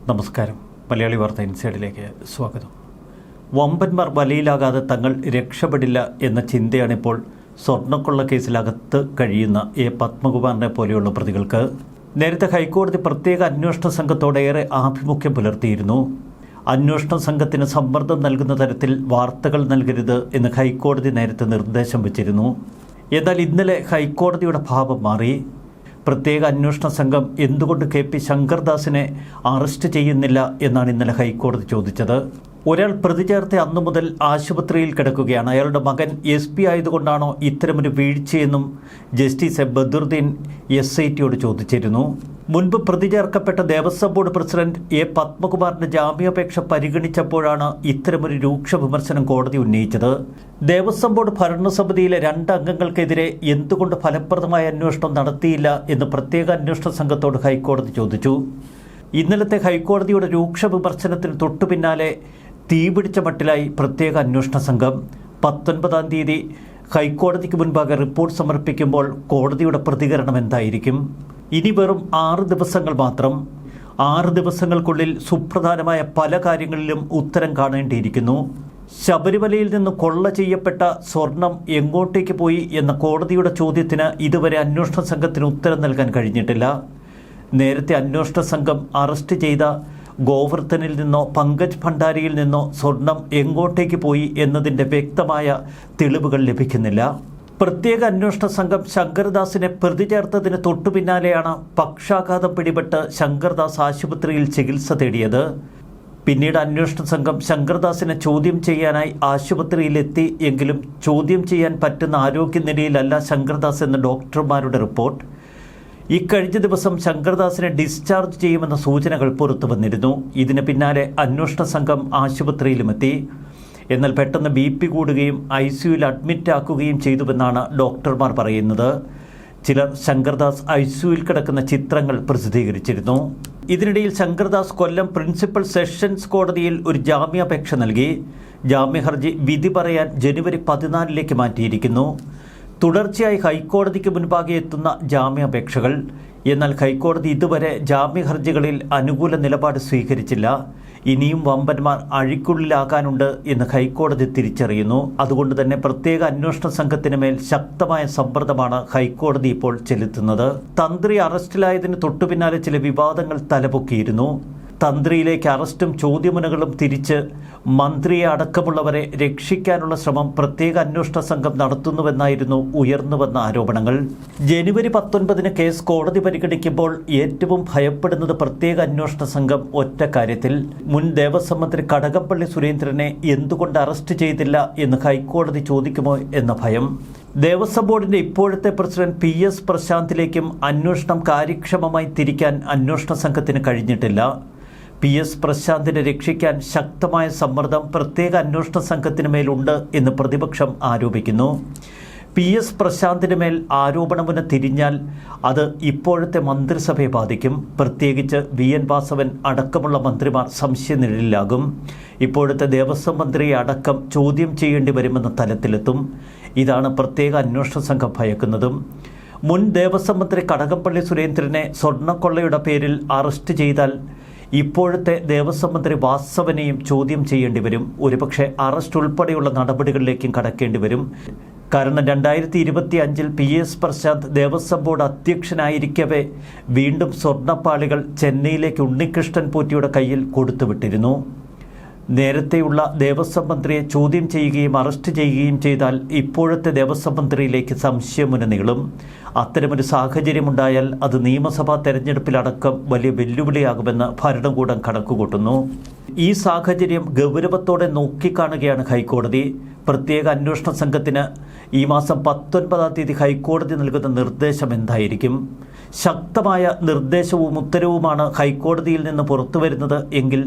നമസ്കാരം. മലയാളി വാർത്ത ഇൻസൈഡിലേക്ക് സ്വാഗതം. വമ്പന്മാർ വലയിലാകാതെ തങ്ങൾ രക്ഷപ്പെടില്ല എന്ന ചിന്തയാണിപ്പോൾ സ്വർണ്ണക്കൊള്ള കേസിലകത്ത് കഴിയുന്ന പത്മകുമാറിനെ പോലെയുള്ള പ്രതികൾക്ക്. നേരത്തെ ഹൈക്കോടതി പ്രത്യേക അന്വേഷണ സംഘത്തോടേറെ ആഭിമുഖ്യം പുലർത്തിയിരുന്നു. അന്വേഷണ സംഘത്തിന് സമ്മർദ്ദം നൽകുന്ന തരത്തിൽ വാർത്തകൾ നൽകരുത് എന്ന് ഹൈക്കോടതി നേരത്തെ നിർദ്ദേശം വച്ചിരുന്നു. എന്നാൽ ഇന്നലെ ഹൈക്കോടതിയുടെ ഭാവം മാറി. പ്രത്യേക അന്വേഷണ സംഘം എന്തുകൊണ്ട് KP ശങ്കർദാസിനെ അറസ്റ്റ് ചെയ്യുന്നില്ല എന്നാണ് ഇന്നലെ ഹൈക്കോടതി ചോദിച്ചത്. ഒരാൾ പ്രതി ചേർത്ത അന്നു മുതൽ ആശുപത്രിയിൽ കിടക്കുകയാണ്. അയാളുടെ മകൻ SP ആയതുകൊണ്ടാണോ ഇത്തരമൊരു വീഴ്ചയെന്നും ജസ്റ്റിസ് ബദറുദ്ദീൻ SITയോട് ചോദിച്ചിരുന്നു. മുൻപ് പ്രതി ചേർക്കപ്പെട്ട ദേവസ്വം ബോർഡ് പ്രസിഡന്റ് പത്മകുമാറിന്റെ ജാമ്യാപേക്ഷ പരിഗണിച്ചപ്പോഴാണ് ഇത്തരമൊരു രൂക്ഷ വിമർശനം കോടതി ഉന്നയിച്ചത്. ദേവസ്വം ബോർഡ് ഭരണസമിതിയിലെ 2 അംഗങ്ങൾക്കെതിരെ എന്തുകൊണ്ട് ഫലപ്രദമായ അന്വേഷണം നടത്തിയില്ല എന്ന് പ്രത്യേക അന്വേഷണ സംഘത്തോട് ഹൈക്കോടതി ചോദിച്ചു. ഇന്നലത്തെ ഹൈക്കോടതിയുടെ രൂക്ഷ വിമർശനത്തിന് തൊട്ടുപിന്നാലെ തീപിടിച്ച മട്ടിലായി പ്രത്യേക അന്വേഷണ സംഘം. 19-ാം തീയതി ഹൈക്കോടതിക്ക് മുൻപാകെ റിപ്പോർട്ട് സമർപ്പിക്കുമ്പോൾ കോടതിയുടെ പ്രതികരണം എന്തായിരിക്കും? ഇനി വെറും 6 ദിവസങ്ങൾ മാത്രം. 6 ദിവസങ്ങൾക്കുള്ളിൽ സുപ്രധാനമായ പല കാര്യങ്ങളിലും ഉത്തരം കാണേണ്ടിയിരിക്കുന്നു. ശബരിമലയിൽ നിന്ന് കൊള്ള ചെയ്യപ്പെട്ട സ്വർണം എങ്ങോട്ടേക്ക് പോയി എന്ന കോടതിയുടെ ചോദ്യത്തിന് ഇതുവരെ അന്വേഷണ സംഘത്തിന് ഉത്തരം നൽകാൻ കഴിഞ്ഞിട്ടില്ല. നേരത്തെ അന്വേഷണ സംഘം അറസ്റ്റ് ചെയ്ത ഗോവർദ്ധനിൽ നിന്നോ പങ്കജ് ഭണ്ഡാരിയിൽ നിന്നോ സ്വർണം എങ്ങോട്ടേക്ക് പോയി എന്നതിൻ്റെ വ്യക്തമായ തെളിവുകൾ ലഭിക്കുന്നില്ല. പ്രത്യേക അന്വേഷണ സംഘം ശങ്കർദാസിനെ പ്രതി ചേർത്തതിന് തൊട്ടുപിന്നാലെയാണ് പക്ഷാഘാതം പിടിപെട്ട് ശങ്കർദാസ് ആശുപത്രിയിൽ ചികിത്സ തേടിയത്. പിന്നീട് അന്വേഷണ സംഘം ശങ്കർദാസിനെ ചോദ്യം ചെയ്യാനായി ആശുപത്രിയിലെത്തി. എങ്കിലും ചോദ്യം ചെയ്യാൻ പറ്റുന്ന ആരോഗ്യനിലയിലല്ല ശങ്കർദാസ് എന്ന ഡോക്ടർമാരുടെ റിപ്പോർട്ട്. ഇക്കഴിഞ്ഞ ദിവസം ശങ്കർദാസിനെ ഡിസ്ചാർജ് ചെയ്യുമെന്ന സൂചനകൾ പുറത്തു വന്നിരുന്നു. ഇതിന് പിന്നാലെ അന്വേഷണ സംഘം ആശുപത്രിയിലുമെത്തി. എന്നാൽ പെട്ടെന്ന് BP കൂടുകയും ICUയിൽ അഡ്മിറ്റ് ആക്കുകയും ചെയ്തുവെന്നാണ് ഡോക്ടർമാർ പറയുന്നത്. ചിലർ ശങ്കർദാസ് ICUയിൽ കിടക്കുന്ന ചിത്രങ്ങൾ പ്രസിദ്ധീകരിച്ചിരുന്നു. ഇതിനിടയിൽ ശങ്കർദാസ് കൊല്ലം പ്രിൻസിപ്പൽ സെഷൻസ് കോടതിയിൽ ഒരു ജാമ്യാപേക്ഷ നൽകി. ജാമ്യഹർജി വിധി പറയാൻ ജനുവരി 14 മാറ്റിയിരിക്കുന്നു. തുടർച്ചയായി ഹൈക്കോടതിക്ക് മുൻപാകെ എത്തുന്ന ജാമ്യാപേക്ഷകൾ. എന്നാൽ ഹൈക്കോടതി ഇതുവരെ ജാമ്യഹർജികളിൽ അനുകൂല നിലപാട് സ്വീകരിച്ചില്ല. ഇനിയും വമ്പന്മാർ അഴിക്കുള്ളിലാകാനുണ്ട് എന്ന് ഹൈക്കോടതി തിരിച്ചറിയുന്നു. അതുകൊണ്ട് തന്നെ പ്രത്യേക അന്വേഷണ സംഘത്തിന് മേൽ ശക്തമായ സമ്മർദ്ദമാണ് ഹൈക്കോടതി ഇപ്പോൾ ചെലുത്തുന്നത്. തന്ത്രി അറസ്റ്റിലായതിന് തൊട്ടുപിന്നാലെ ചില വിവാദങ്ങൾ തലപൊക്കിയിരുന്നു. തന്ത്രിയിലേക്ക് അറസ്റ്റും ചോദ്യമുനകളും തിരിച്ച് മന്ത്രിയെ അടക്കമുള്ളവരെ രക്ഷിക്കാനുള്ള ശ്രമം പ്രത്യേക അന്വേഷണ സംഘം നടത്തുന്നുവെന്നായിരുന്നു ഉയർന്നുവന്ന ആരോപണങ്ങൾ. ജനുവരി 19 കേസ് കോടതി പരിഗണിക്കുമ്പോൾ ഏറ്റവും ഭയപ്പെടുന്നത് പ്രത്യേക അന്വേഷണ സംഘം ഒറ്റ കാര്യത്തിൽ. മുൻ ദേവസ്വം മന്ത്രി കടകംപള്ളി സുരേന്ദ്രനെ എന്തുകൊണ്ട് അറസ്റ്റ് ചെയ്തില്ല എന്ന് ഹൈക്കോടതി ചോദിക്കുമോ എന്ന ഭയം. ദേവസ്വം ബോർഡിന്റെ ഇപ്പോഴത്തെ പ്രസിഡന്റ് PS പ്രശാന്തിലേക്കും അന്വേഷണം കാര്യക്ഷമമായി തിരിക്കാൻ അന്വേഷണ സംഘത്തിന് കഴിഞ്ഞിട്ടില്ല. PS പ്രശാന്തിനെ രക്ഷിക്കാൻ ശക്തമായ സമ്മർദ്ദം പ്രത്യേക അന്വേഷണ സംഘത്തിന് മേലുണ്ട് എന്ന് പ്രതിപക്ഷം ആരോപിക്കുന്നു. PS പ്രശാന്തിന് മേൽ ആരോപണമുന തിരിഞ്ഞാൽ അത് ഇപ്പോഴത്തെ മന്ത്രിസഭയെ ബാധിക്കും. പ്രത്യേകിച്ച് VN വാസവൻ അടക്കമുള്ള മന്ത്രിമാർ സംശയനിഴലിലാകും. ഇപ്പോഴത്തെ ദേവസ്വം മന്ത്രിയെ അടക്കം ചോദ്യം ചെയ്യേണ്ടി വരുമെന്ന തലത്തിലെത്തും. ഇതാണ് പ്രത്യേക അന്വേഷണ സംഘം ഭയക്കുന്നതും. മുൻ ദേവസ്വം മന്ത്രി കടകംപള്ളി സുരേന്ദ്രനെ സ്വർണ്ണക്കൊള്ളയുടെ പേരിൽ അറസ്റ്റ് ചെയ്താൽ ഇപ്പോഴത്തെ ദേവസ്വം മന്ത്രി വാസവനെയും ചോദ്യം ചെയ്യേണ്ടി വരും. ഒരുപക്ഷെ അറസ്റ്റ് ഉൾപ്പെടെയുള്ള നടപടികളിലേക്കും കടക്കേണ്ടി വരും. കാരണം 2025 PS പ്രശാന്ത് ദേവസ്വം ബോർഡ് അധ്യക്ഷനായിരിക്കവേ വീണ്ടും സ്വർണ്ണപ്പാളികൾ ചെന്നൈയിലേക്ക് ഉണ്ണികൃഷ്ണൻ പോറ്റിയുടെ കയ്യിൽ കൊടുത്തുവിട്ടിരുന്നു. നേരത്തെയുള്ള ദേവസ്വം മന്ത്രിയെ ചോദ്യം ചെയ്യുകയും അറസ്റ്റ് ചെയ്യുകയും ചെയ്താൽ ഇപ്പോഴത്തെ ദേവസ്വം മന്ത്രിയിലേക്ക് സംശയമുന നീളും. അത്തരമൊരു സാഹചര്യമുണ്ടായാൽ അത് നിയമസഭാ തെരഞ്ഞെടുപ്പിലടക്കം വലിയ വെല്ലുവിളിയാകുമെന്ന് ഭരണകൂടം കണക്കുകൂട്ടുന്നു. ഈ സാഹചര്യം ഗൗരവത്തോടെ നോക്കിക്കാണുകയാണ് ഹൈക്കോടതി. പ്രത്യേക അന്വേഷണ സംഘത്തിന് ഈ മാസം 19-ാം തീയതി ഹൈക്കോടതി നൽകുന്ന നിർദ്ദേശം എന്തായിരിക്കും? ശക്തമായ നിർദ്ദേശവും ഉത്തരവുമാണ് ഹൈക്കോടതിയിൽ നിന്ന് പുറത്തുവരുന്നത് എങ്കിൽ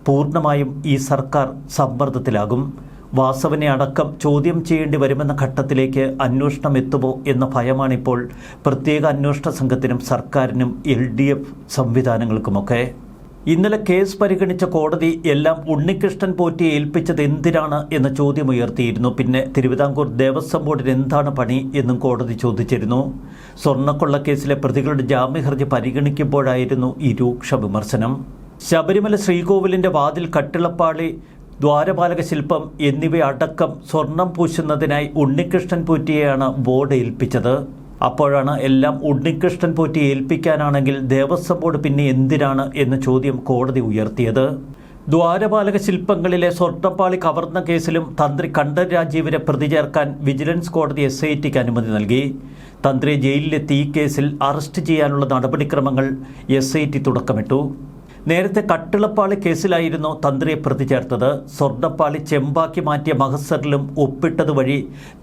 പൂർണ്ണമായും ഈ സർക്കാർ സമ്മർദ്ദത്തിലാകും. വാസവനെ അടക്കം ചോദ്യം ചെയ്യേണ്ടി വരുമെന്ന ഘട്ടത്തിലേക്ക് അന്വേഷണം എത്തുമോ എന്ന ഭയമാണിപ്പോൾ പ്രത്യേക അന്വേഷണ സംഘത്തിനും സർക്കാരിനും LDF സംവിധാനങ്ങൾക്കുമൊക്കെ. ഇന്നലെ കേസ് പരിഗണിച്ച കോടതി എല്ലാം ഉണ്ണികൃഷ്ണൻ പോറ്റിയെ ഏൽപ്പിച്ചത് എന്തിനാണ് എന്ന ചോദ്യമുയർത്തിയിരുന്നു. പിന്നെ തിരുവിതാംകൂർ ദേവസ്വം ബോർഡിന് എന്താണ് പണി എന്നും കോടതി ചോദിച്ചിരുന്നു. സ്വർണ്ണക്കൊള്ളക്കേസിലെ പ്രതികളുടെ ജാമ്യഹർജി പരിഗണിക്കുമ്പോഴായിരുന്നു ഈ രൂക്ഷ വിമർശനം. ശബരിമല ശ്രീകോവിലിൻ്റെ വാതിൽ, കട്ടിളപ്പാളി, ദ്വാരപാലക ശില്പം എന്നിവയടക്കം സ്വർണം പൂശുന്നതിനായി ഉണ്ണികൃഷ്ണൻ പോറ്റിയെയാണ് ബോർഡ് ഏൽപ്പിച്ചത്. അപ്പോഴാണ് എല്ലാം ഉണ്ണികൃഷ്ണൻ പോറ്റിയെ ഏൽപ്പിക്കാനാണെങ്കിൽ ദേവസ്വം ബോർഡ് പിന്നെ എന്തിനാണ് എന്ന ചോദ്യം കോടതി ഉയർത്തിയത്. ദ്വാരപാലക ശില്പങ്ങളിലെ സ്വർണ്ണപ്പാളി കവർന്ന കേസിലും തന്ത്രി കണ്ഠൻ രാജീവിനെ പ്രതി ചേർക്കാൻ വിജിലൻസ് കോടതി SITക്ക് അനുമതി നൽകി. തന്ത്രി ജയിലിലെത്തി ഈ കേസിൽ അറസ്റ്റ് ചെയ്യാനുള്ള നടപടിക്രമങ്ങൾ SIT തുടക്കമിട്ടു. നേരത്തെ കട്ടിളപ്പാളി കേസിലായിരുന്നു തന്ത്രിയെ പ്രതി ചേർത്തത്. സ്വർണ്ണപ്പാളി ചെമ്പാക്കി മാറ്റിയ മഹസറിലും ഒപ്പിട്ടതുവഴി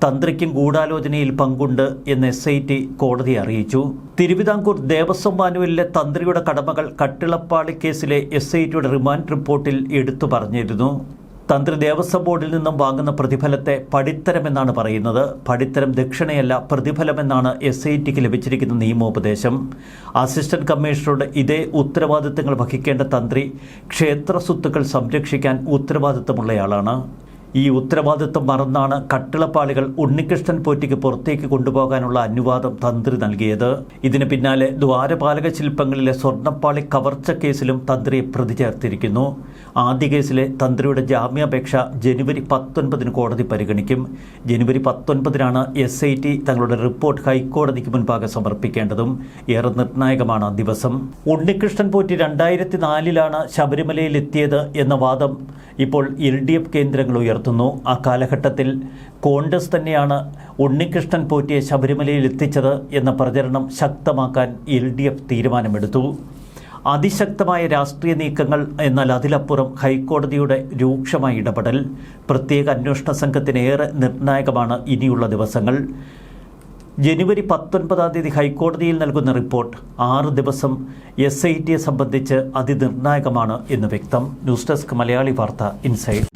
തന്ത്രിക്കും ഗൂഢാലോചനയിൽ പങ്കുണ്ട് എന്ന് SIT കോടതിയെ അറിയിച്ചു. തിരുവിതാംകൂർ ദേവസ്വം മാനുവലിലെ തന്ത്രിയുടെ കടമകൾ കട്ടിളപ്പാളി കേസിലെ SITയുടെ റിമാൻഡ് റിപ്പോർട്ടിൽ എടുത്തു പറഞ്ഞിരുന്നു. തന്ത്രി ദേവസ്വം ബോർഡിൽ നിന്നും വാങ്ങുന്ന പ്രതിഫലത്തെ പടിത്തരമെന്നാണ് പറയുന്നത്. പടിത്തരം ദക്ഷിണയല്ല, പ്രതിഫലമെന്നാണ് SITക്ക് ലഭിച്ചിരിക്കുന്ന നിയമോപദേശം. അസിസ്റ്റന്റ് കമ്മീഷണറുടെ ഇതേ ഉത്തരവാദിത്തങ്ങൾ വഹിക്കേണ്ട തന്ത്രി ക്ഷേത്ര സ്വത്തുക്കൾ സംരക്ഷിക്കാൻ ഉത്തരവാദിത്തമുള്ളയാളാണ്. ഈ ഉത്തരവാദിത്തം മറന്നാണ് കട്ടിളപ്പാളികൾ ഉണ്ണികൃഷ്ണൻ പോറ്റിക്ക് പുറത്തേക്ക് കൊണ്ടുപോകാനുള്ള അനുവാദം തന്ത്രി നൽകിയത്. ഇതിന് പിന്നാലെ ദ്വാരപാലക ശില്പങ്ങളിലെ സ്വർണ്ണപ്പാളി കവർച്ച കേസിലും തന്ത്രിയെ പ്രതി ചേർത്തിരിക്കുന്നു. ആദ്യ കേസിലെ തന്ത്രിയുടെ ജാമ്യാപേക്ഷ ജനുവരി 19 കോടതി പരിഗണിക്കും. ജനുവരി 19 SIT തങ്ങളുടെ റിപ്പോർട്ട് ഹൈക്കോടതിക്ക് മുൻപാകെ സമർപ്പിക്കേണ്ടതും. ഏറെ നിർണായകമാണ് ദിവസം. ഉണ്ണികൃഷ്ണൻ പോറ്റി 2004 ശബരിമലയിൽ എത്തിയത് എന്ന വാദം ഇപ്പോൾ LDF കേന്ദ്രങ്ങൾ ഉയർത്തുന്നു. ആ കാലഘട്ടത്തിൽ കോൺഗ്രസ് തന്നെയാണ് ഉണ്ണികൃഷ്ണൻ പോറ്റിയെ ശബരിമലയിൽ എത്തിച്ചത് എന്ന പ്രചരണം ശക്തമാക്കാൻ LDF തീരുമാനമെടുത്തു. അതിശക്തമായ രാഷ്ട്രീയ നീക്കങ്ങൾ, എന്നാൽ അതിലപ്പുറം ഹൈക്കോടതിയുടെ രൂക്ഷമായ ഇടപെടൽ. പ്രത്യേക അന്വേഷണ സംഘത്തിന് ഏറെ നിർണായകമാണ് ഇനിയുള്ള ദിവസങ്ങൾ. ജനുവരി 19 ഹൈക്കോടതിയിൽ നൽകുന്ന റിപ്പോർട്ട് 6 ദിവസം SITയെ സംബന്ധിച്ച് അതിനിർണായകമാണ് എന്ന് വ്യക്തം. ന്യൂസ് ഡെസ്ക് മലയാളി വാർത്ത ഇൻസൈഡ്.